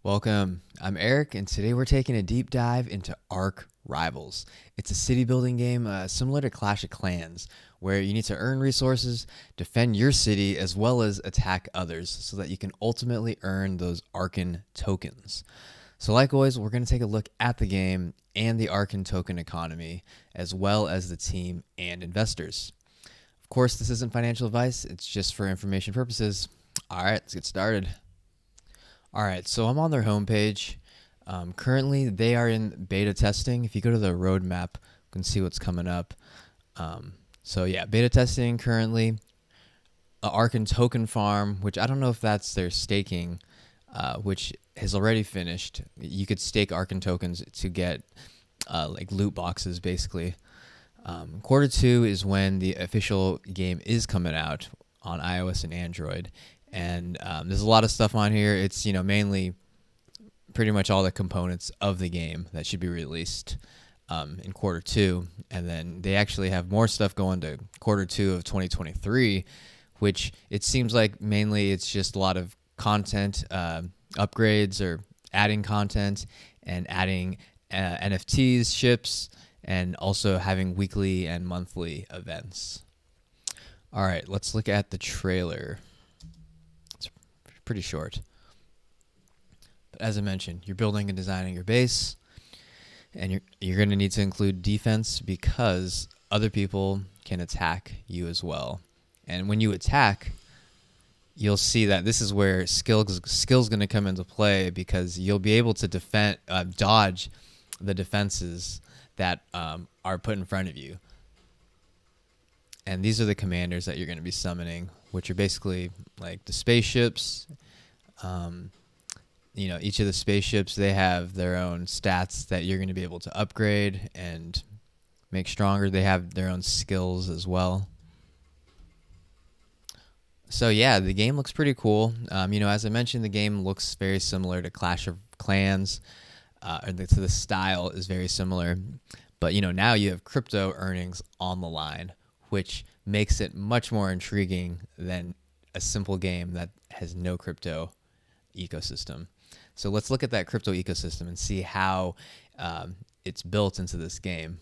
Welcome. I'm Eric, and today we're taking a deep dive into Ark Rivals. It's a city building game similar to Clash of Clans, where you need to earn resources, defend your city, as well as attack others so that you can ultimately earn those ARKN tokens. So like always, we're going to take a look at the game and the ARKN token economy, as well as the team and investors. Of course, this isn't financial advice. It's just for information purposes. All right, let's get started. All right, so I'm on their homepage. Currently, they are in beta testing. If you go to the roadmap, you can see what's coming up. So yeah, beta testing currently. ARKN Token Farm, which I don't know if that's their staking, which has already finished. You could stake ARKN tokens to get like loot boxes, basically. Quarter 2 is when the official game is coming out on iOS and Android. And there's a lot of stuff on here. It's, mainly pretty much all the components of the game that should be released in quarter 2. And then they actually have more stuff going to quarter 2 of 2023, which it seems like mainly it's just a lot of content upgrades or adding content and adding NFTs, ships, and also having weekly and monthly events. All right, let's look at the trailer. Pretty short. But as I mentioned, you're building and designing your base, and you're going to need to include defense because other people can attack you as well. And when you attack, you'll see that this is where skill's going to come into play because you'll be able to dodge the defenses that are put in front of you. And these are the commanders that you're going to be summoning, which are basically like the spaceships. Each of the spaceships, they have their own stats that you're going to be able to upgrade and make stronger. They have their own skills as well. So yeah, the game looks pretty cool. As I mentioned, the game looks very similar to Clash of Clans, to the style is very similar. But now you have crypto earnings on the line, which makes it much more intriguing than a simple game that has no crypto ecosystem. So let's look at that crypto ecosystem and see how it's built into this game.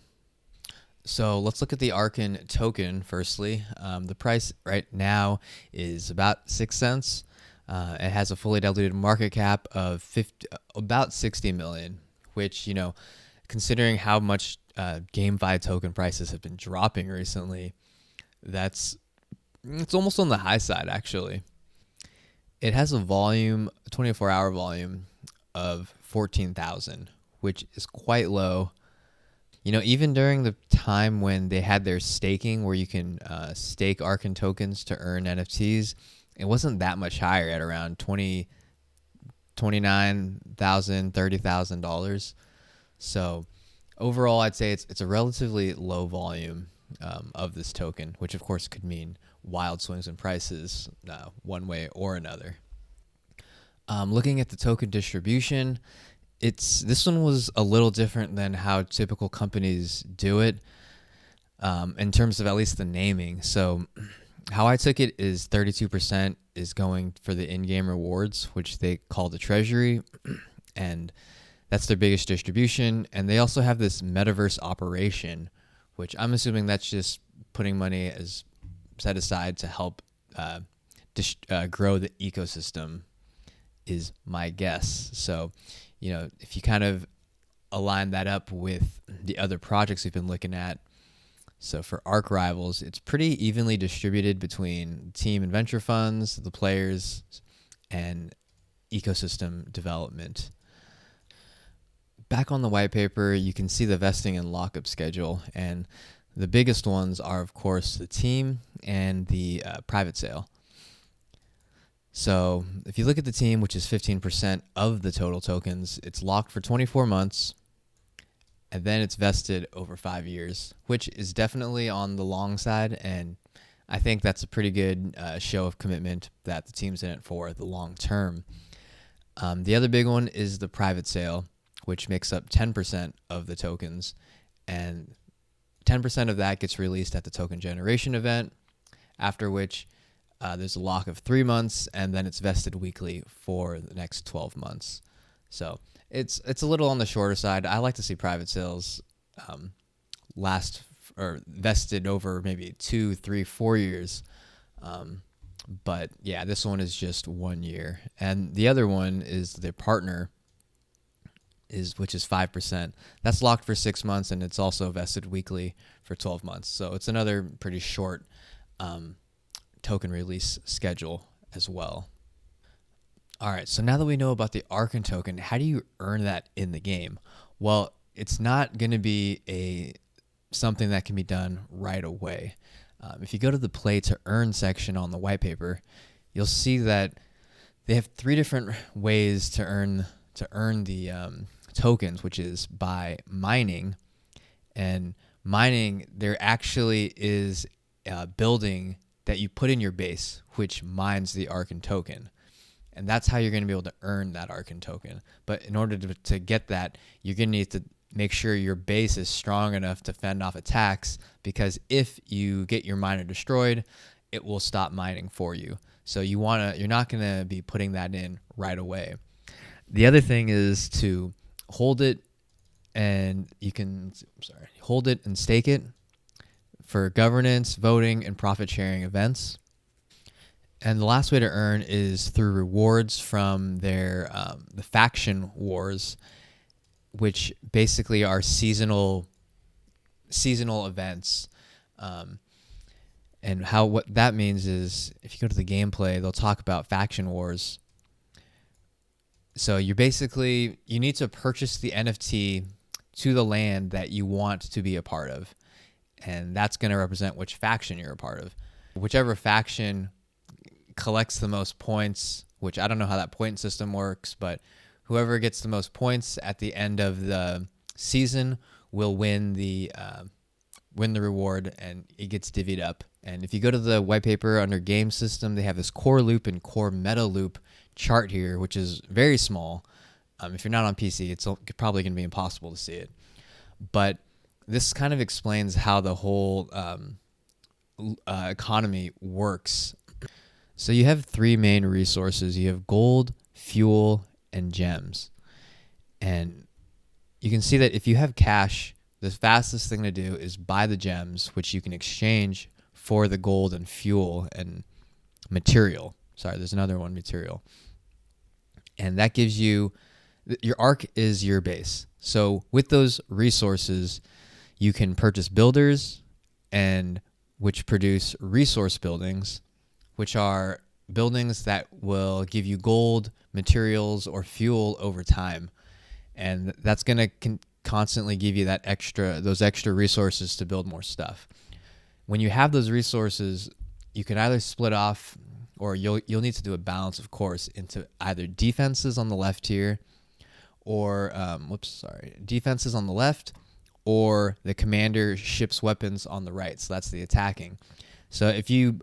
So let's look at the ARKN token firstly. The price right now is about 6 cents. It has a fully diluted market cap of about 60 million, which, considering how much GameFi token prices have been dropping recently, it's almost on the high side, actually. It has a 24-hour volume of 14,000, which is quite low. Even during the time when they had their staking, where you can stake ARKN tokens to earn NFTs, it wasn't that much higher at around $29,000, $30,000. So overall, I'd say it's a relatively low volume of this token, which of course could mean wild swings in prices one way or another. Looking at the token distribution, this one was a little different than how typical companies do it in terms of at least the naming. So how I took it is 32% is going for the in-game rewards, which they call the treasury, and that's their biggest distribution. And they also have this metaverse operation, which I'm assuming that's just putting money as set aside to help grow the ecosystem, is my guess. So, if you kind of align that up with the other projects we've been looking at, so for Ark Rivals, it's pretty evenly distributed between team and venture funds, the players, and ecosystem development. Back on the white paper, you can see the vesting and lockup schedule, and the biggest ones are, of course, the team and the private sale. So if you look at the team, which is 15% of the total tokens, it's locked for 24 months, and then it's vested over 5 years, which is definitely on the long side, and I think that's a pretty good show of commitment that the team's in it for the long term. The other big one is the private sale, which makes up 10% of the tokens, and 10% of that gets released at the token generation event, after which there's a lock of 3 months, and then it's vested weekly for the next 12 months. So it's a little on the shorter side. I like to see private sales last or vested over maybe 2, 3, 4 years. But yeah, this one is just 1 year, and the other one is the partner which is 5%. That's locked for 6 months, and it's also vested weekly for 12 months. So it's another pretty short token release schedule as well. All right, so now that we know about the ARKN token, how do you earn that in the game? Well, it's not going to be something that can be done right away. If you go to the play to earn section on the white paper, you'll see that they have 3 different ways to earn the tokens, which is by mining. And mining, there actually is a building that you put in your base, which mines the ARKN token. And that's how you're going to be able to earn that ARKN token. But in order to get that, you're going to need to make sure your base is strong enough to fend off attacks, because if you get your miner destroyed, it will stop mining for you. So you're not going to be putting that in right away. The other thing is to hold it, and hold it and stake it for governance, voting, and profit sharing events. And the last way to earn is through rewards from their the faction wars, which basically are seasonal events. And what that means is, if you go to the gameplay, they'll talk about faction wars. So you need to purchase the NFT to the land that you want to be a part of. And that's going to represent which faction you're a part of. Whichever faction collects the most points, which I don't know how that point system works, but whoever gets the most points at the end of the season will win the reward, and it gets divvied up. And if you go to the white paper under game system, they have this core loop and core meta loop chart here, which is very small. If you're not on PC, it's probably going to be impossible to see it. But this kind of explains how the whole economy works. So you have 3 main resources. You have gold, fuel, and gems. And you can see that if you have cash, the fastest thing to do is buy the gems, which you can exchange for the gold and fuel and material. Sorry, there's another one, material. And that gives you, your ARK is your base. So with those resources, you can purchase builders, and which produce resource buildings, which are buildings that will give you gold, materials, or fuel over time. And that's going to constantly give you those extra resources to build more stuff. When you have those resources, you can either split off, or you'll need to do a balance, of course, into either defenses on the left here, or defenses on the left, or the commander ships weapons on the right. So that's the attacking. So if you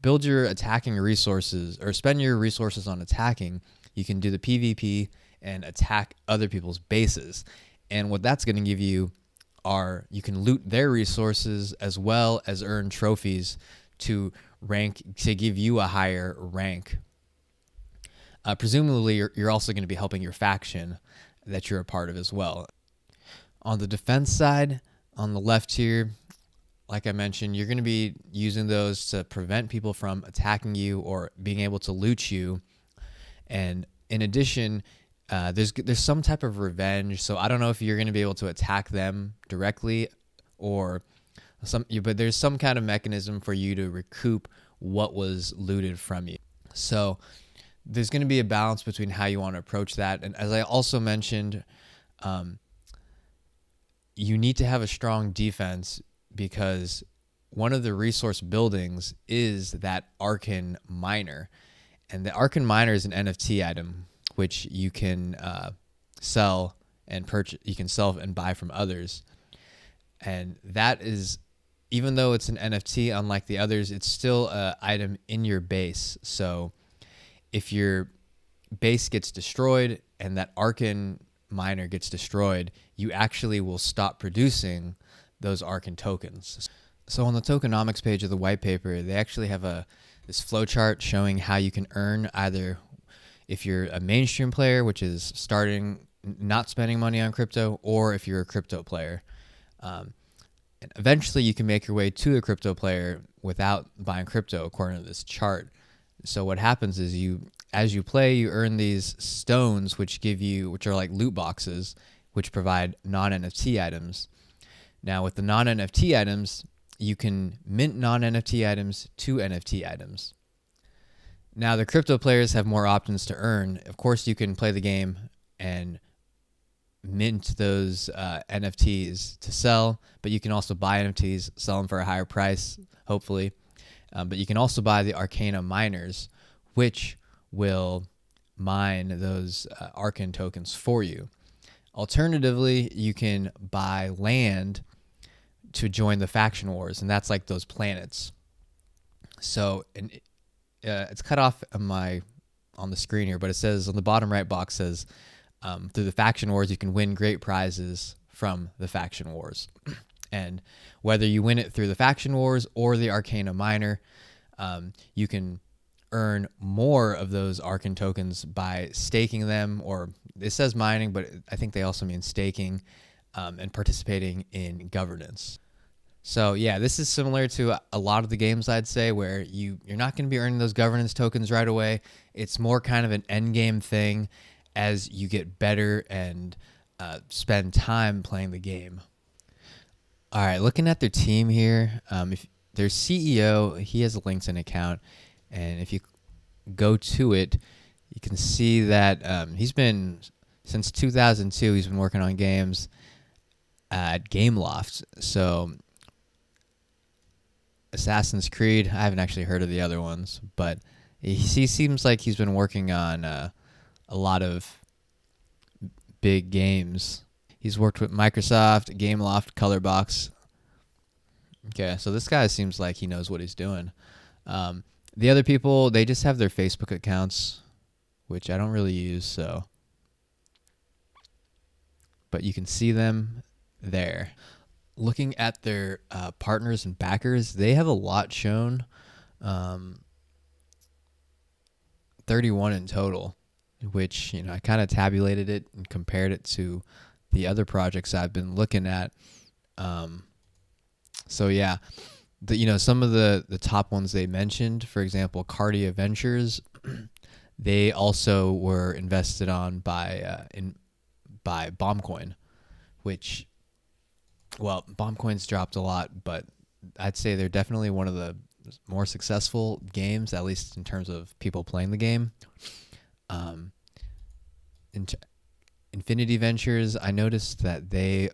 build your attacking resources, or spend your resources on attacking, you can do the PvP and attack other people's bases. And what that's going to give you you can loot their resources as well as earn trophies to give you a higher rank. Presumably, you're also going to be helping your faction that you're a part of as well. On the defense side, on the left here, like I mentioned, you're going to be using those to prevent people from attacking you or being able to loot you. And in addition, there's some type of revenge. So I don't know if you're going to be able to attack them directly, but there's some kind of mechanism for you to recoup what was looted from you. So there's going to be a balance between how you want to approach that. And as I also mentioned, you need to have a strong defense, because one of the resource buildings is that ARKN miner. And the ARKN miner is an NFT item, which you can sell and purchase. You can sell and buy from others. And that is, even though it's an NFT, unlike the others, it's still an item in your base. So if your base gets destroyed and that ARKN miner gets destroyed, you actually will stop producing those ARKN tokens. So on the tokenomics page of the white paper, they actually have this flowchart showing how you can earn either if you're a mainstream player, which is starting not spending money on crypto, or if you're a crypto player. And eventually you can make your way to a crypto player without buying crypto, according to this chart. So what happens is as you play, you earn these stones, which are like loot boxes, which provide non-NFT items. Now with the non-NFT items, you can mint non-NFT items to NFT items. Now the crypto players have more options to earn. Of course, you can play the game and mint those NFTs to sell, but you can also buy NFTs, sell them for a higher price, hopefully. But you can also buy the Arcana miners, which will mine those ARKN tokens for you. Alternatively, you can buy land to join the faction wars, and that's like those planets. So it's cut off on the screen here, but it says on the bottom right box says, through the faction wars, you can win great prizes from the faction wars. And whether you win it through the faction wars or the Arcana miner, you can earn more of those ARKN tokens by staking them, or it says mining, but I think they also mean staking, and participating in governance. So yeah, this is similar to a lot of the games, I'd say, where you're not going to be earning those governance tokens right away. It's more kind of an end game thing as you get better and spend time playing the game. All right, looking at their team here, if their CEO, he has a LinkedIn account, and if you go to it, you can see that he's been, since 2002, he's been working on games at Gameloft. So Assassin's Creed, I haven't actually heard of the other ones, but he seems like he's been working on a lot of big games. He's worked with Microsoft, Gameloft, Colorbox. Okay, so this guy seems like he knows what he's doing. The other people, they just have their Facebook accounts, which I don't really use, so. But you can see them there. Looking at their partners and backers, they have a lot shown. 31 in total, which, I kind of tabulated it and compared it to the other projects I've been looking at. So yeah, some of the top ones they mentioned, for example, Cardia Ventures, they also were invested on by Bombcoin, which, well, Bombcoin's dropped a lot, but I'd say they're definitely one of the more successful games, at least in terms of people playing the game. Infinity Ventures, I noticed that they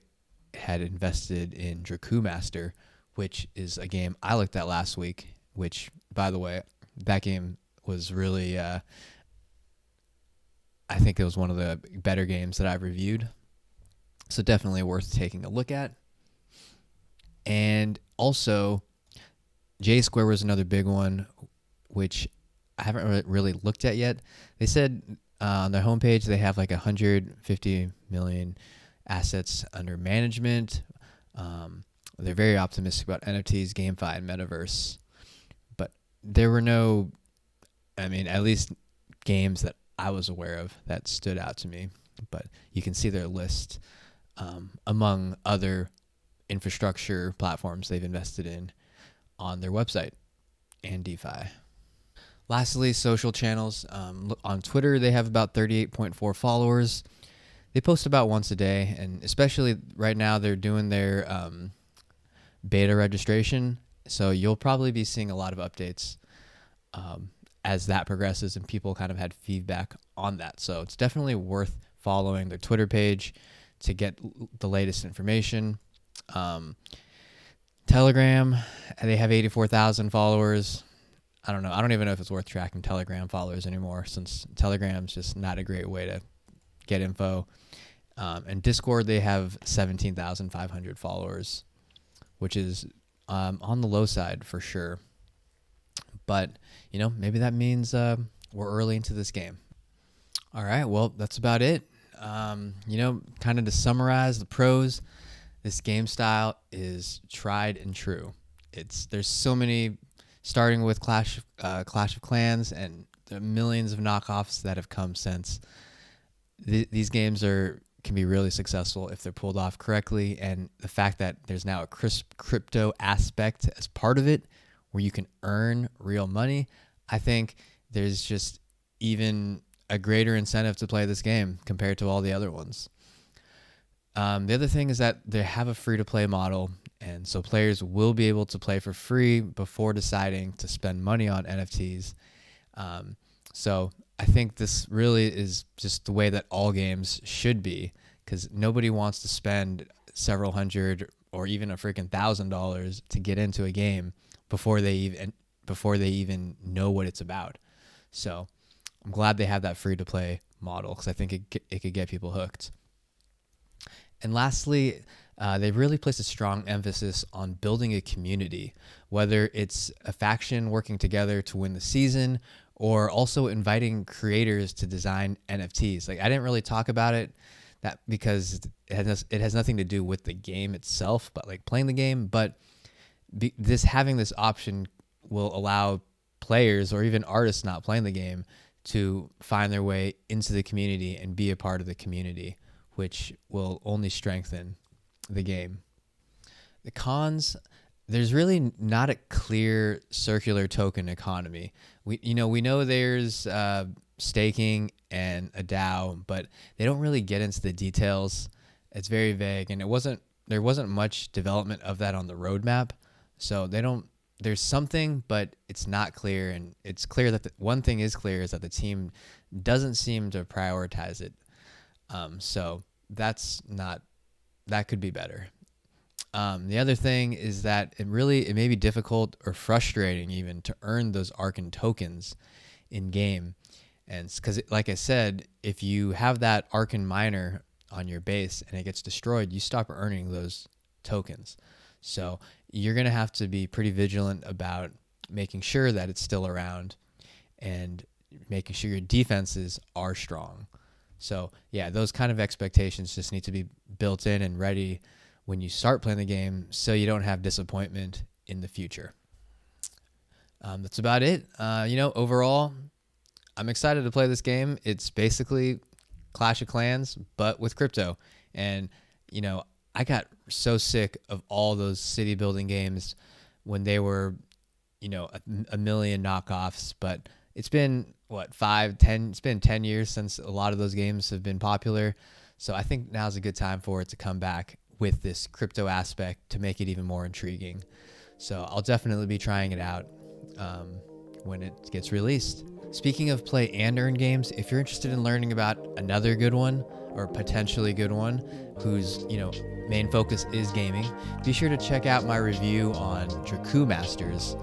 had invested in Draku Master, which is a game I looked at last week, which, by the way, that game was really, I think it was one of the better games that I've reviewed. So definitely worth taking a look at. And also, J Square was another big one, which I haven't really looked at yet. They said on their homepage they have like 150 million assets under management. They're very optimistic about NFTs, GameFi, and Metaverse. But there were no, at least games that I was aware of that stood out to me. But you can see their list among other infrastructure platforms they've invested in on their website and DeFi. Lastly, social channels. On Twitter, they have about 38.4 followers. They post about once a day, and especially right now, they're doing their beta registration. So you'll probably be seeing a lot of updates as that progresses, and people kind of had feedback on that. So it's definitely worth following their Twitter page to get the latest information. Telegram, they have 84,000 followers. I don't know. I don't even know if it's worth tracking Telegram followers anymore, since Telegram's just not a great way to get info. And Discord, they have 17,500 followers, which is on the low side for sure. But, maybe that means we're early into this game. All right, well, that's about it. Kind of to summarize the pros, this game style is tried and true. There's so many, starting with Clash of Clans, and the millions of knockoffs that have come since. These games can be really successful if they're pulled off correctly, and the fact that there's now a crypto aspect as part of it where you can earn real money, I think there's just even a greater incentive to play this game compared to all the other ones. The other thing is that they have a free-to-play model, and so players will be able to play for free before deciding to spend money on NFTs. So I think this really is just the way that all games should be, because nobody wants to spend several hundred or even a freaking $1,000 to get into a game before they even know what it's about. So I'm glad they have that free-to-play model, because I think it could get people hooked. And lastly, they've really placed a strong emphasis on building a community, whether it's a faction working together to win the season or also inviting creators to design NFTs. Like, I didn't really talk about it because it has nothing to do with the game itself, but like playing the game. But having this option will allow players or even artists not playing the game to find their way into the community and be a part of the community, which will only strengthen the game. The cons, there's really not a clear circular token economy. We know there's staking and a DAO, but they don't really get into the details. It's very vague, and there wasn't much development of that on the roadmap. So there's something, but it's not clear, and it's clear that one thing is clear is that the team doesn't seem to prioritize it. So that could be better. The other thing is that it may be difficult or frustrating even to earn those ARKN tokens in game. And because, like I said, if you have that ARKN miner on your base and it gets destroyed, you stop earning those tokens. So you're going to have to be pretty vigilant about making sure that it's still around and making sure your defenses are strong. So yeah, those kind of expectations just need to be built in and ready when you start playing the game, so you don't have disappointment in the future. That's about it. Overall, I'm excited to play this game. It's basically Clash of Clans, but with crypto. And, I got so sick of all those city building games when they were, a million knockoffs. But it's been, 10? It's been 10 years since a lot of those games have been popular. So I think now's a good time for it to come back with this crypto aspect to make it even more intriguing. So I'll definitely be trying it out when it gets released. Speaking of play and earn games, if you're interested in learning about another good one or potentially good one whose main focus is gaming, be sure to check out my review on Draku Masters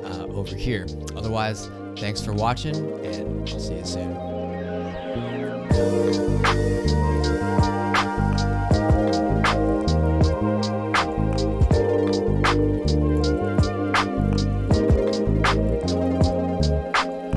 over here. Otherwise, thanks for watching, and I'll see you soon.